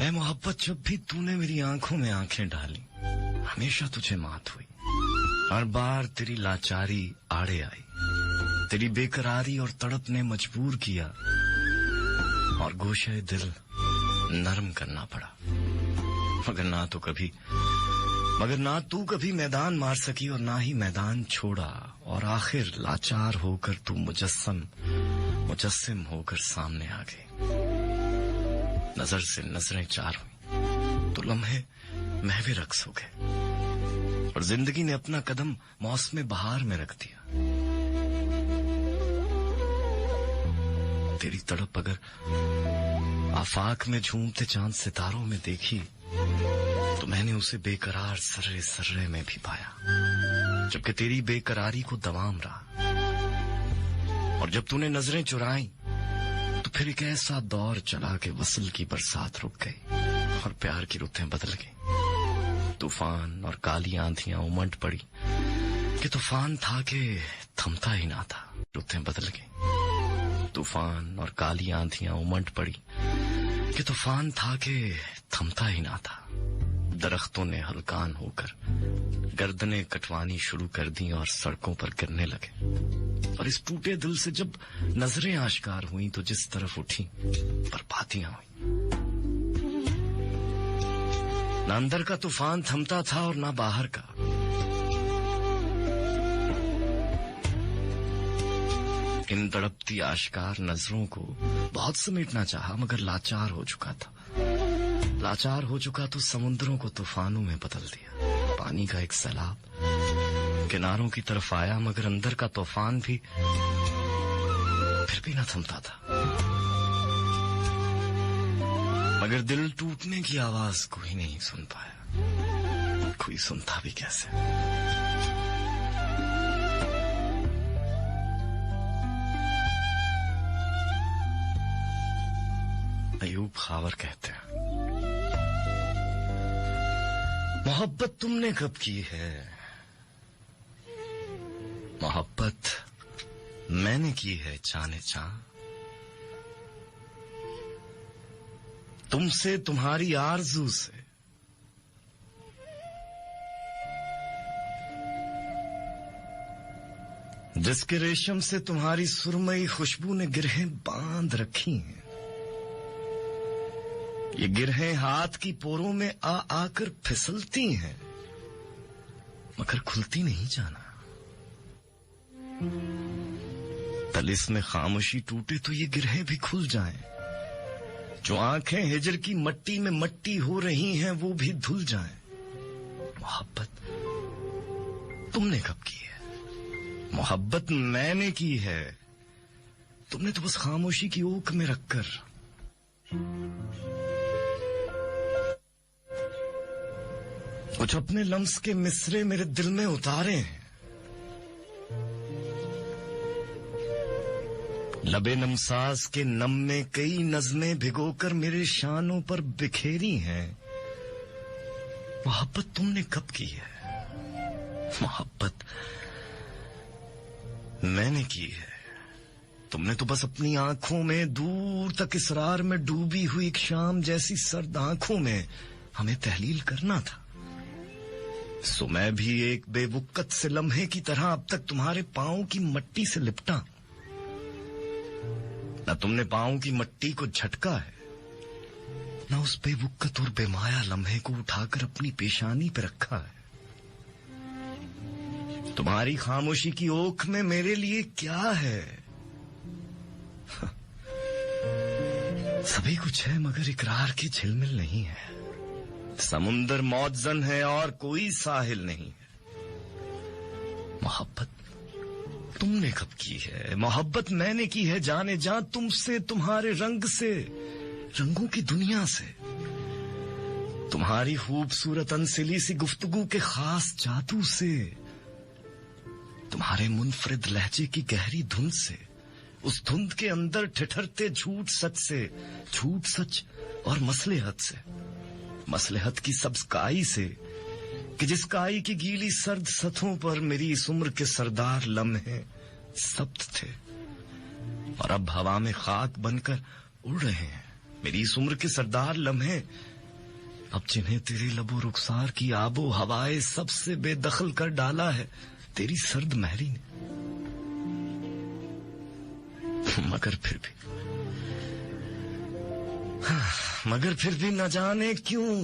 ऐ मोहब्बत, जब भी तूने मेरी आंखों में आंखें डाली, हमेशा तुझे मात हुई। हर बार तेरी लाचारी आड़े आई, तेरी बेकरारी और तड़प ने मजबूर किया और गोशे दिल नरम करना पड़ा। मगर ना तू कभी मैदान मार सकी और ना ही मैदान छोड़ा, और आखिर लाचार होकर तू मुजस्सिम होकर सामने आ गई। नजर से नजरें चार हुई तो लम्हे महवे रक्स हो गए और जिंदगी ने अपना कदम मौसम बहार में रख दिया। तेरी तड़प अगर आफाक में झूमते चांद सितारों में देखी तो मैंने उसे बेकरार सर्रे सर्रे में भी पाया, जबकि तेरी बेकरारी को दवाम रहा। और जब तूने नजरें चुराई तो फिर एक ऐसा दौर चला कि वसल की बरसात रुक गई और प्यार की रुतें बदल गई। तूफान और काली आंधियां उमड़ पड़ी कि तूफान था कि थमता ही ना था। रुतें बदल गई। तूफान और काली आंधियां उमड़ पड़ी कि तूफान था कि थमता ही ना था। दरख्तों ने हलकान होकर गर्दनें कटवानी शुरू कर दी और सड़कों पर गिरने लगे। और इस टूटे दिल से जब नजरें आश्कार हुई तो जिस तरफ उठी बर्बादियां हुई। ना अंदर का तूफान थमता था और ना बाहर का। इन तड़पती आश्कार नजरों को बहुत समेटना चाहा, मगर लाचार हो चुका था। लाचार हो चुका तो समुद्रों को तूफानों में बदल दिया। पानी का एक सैलाब किनारों की तरफ आया, मगर अंदर का तूफान भी फिर भी न थमता था। मगर दिल टूटने की आवाज कोई नहीं सुन पाया। कोई सुनता भी कैसे। अयूब खावर कहते हैं, मोहब्बत तुमने कब की है, मोहब्बत मैंने की है जाने जा। तुमसे तुम्हारी आरज़ू से, जिसके रेशम से तुम्हारी सुरमई खुशबू ने गिरहें बांध रखी हैं। ये गिरहें हाथ की पोरों में आ आकर फिसलती हैं, मगर खुलती नहीं जाना। तलिस में खामोशी टूटे तो ये गिरहें भी खुल जाएं। जो आंखें हिजर की मट्टी में मट्टी हो रही हैं वो भी धुल जाएं। मोहब्बत तुमने कब की है, मोहब्बत मैंने की है। तुमने तो बस खामोशी की ओक में रखकर कुछ अपने लम्स के मिसरे मेरे दिल में उतारे हैं। लबे नमसाज के नम में कई नज़में भिगोकर मेरे शानों पर बिखेरी हैं। मोहब्बत तुमने कब की है, मोहब्बत मैंने की है। तुमने तो बस अपनी आंखों में दूर तक इसरार में डूबी हुई एक शाम जैसी सर्द आंखों में हमें तहलील करना था। सो मैं भी एक बेवुक्कत से लम्हे की तरह अब तक तुम्हारे पांवों की मट्टी से लिपटा। न तुमने पांवों की मट्टी को झटका है, न उस बेवुक्कत और बेमाया लम्हे को उठाकर अपनी पेशानी पे रखा है। तुम्हारी खामोशी की ओख में मेरे लिए क्या है? सभी कुछ है मगर इकरार की झिलमिल नहीं है। समुंदर मौजन है और कोई साहिल नहीं है। मोहब्बत तुमने कब की है, मोहब्बत मैंने की है जाने जा। तुमसे, तुम्हारे रंग से, रंगों की दुनिया से, तुम्हारी खूबसूरत अनसिली सी गुफ्तगू के खास जादू से, तुम्हारे मुनफरिद लहजे की गहरी धुन से, उस धुंध के अंदर ठिठरते झूठ सच से, झूठ सच और मसलेहत से, मसलेहत की सब्ज काई से, कि जिस काई की गीली सर्द सतहों पर मेरी इस उम्र के सरदार लम्हे सब्त थे और अब हवा में खाक बनकर उड़ रहे हैं। मेरी इस उम्र के सरदार लम्हे अब जिन्हें तेरे लबो रुखसार की आबो हवाए सबसे बेदखल कर डाला है तेरी सर्द महरी ने। मगर फिर भी न जाने क्यों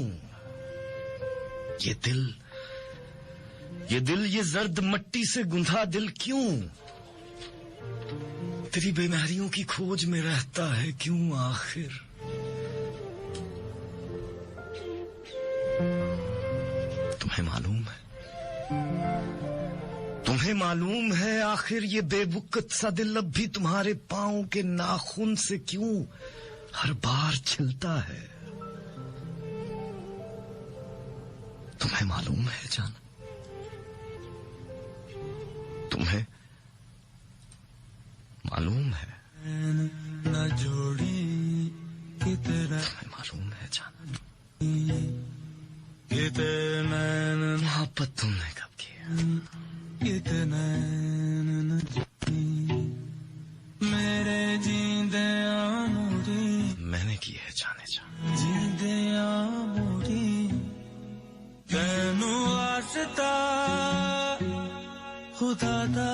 ये दिल ये जर्द मट्टी से गुंथा दिल क्यों तेरी बेमारियों की खोज में रहता है क्यों आखिर। तुम्हें मालूम है आखिर ये बेबुकत सा दिल अब भी तुम्हारे पांव के नाखून से क्यों हर बार छिलता है। तुम्हें मालूम है जान, तुम्हें मालूम है, न जोड़ी कितना तुम्हें मालूम है जान, कितना मोहब्बत तुमने कब किया, कितना मेरे जींदे मोरी मैंने की है जाने जा। जींदे मोरी तेनू आसता खुदा दा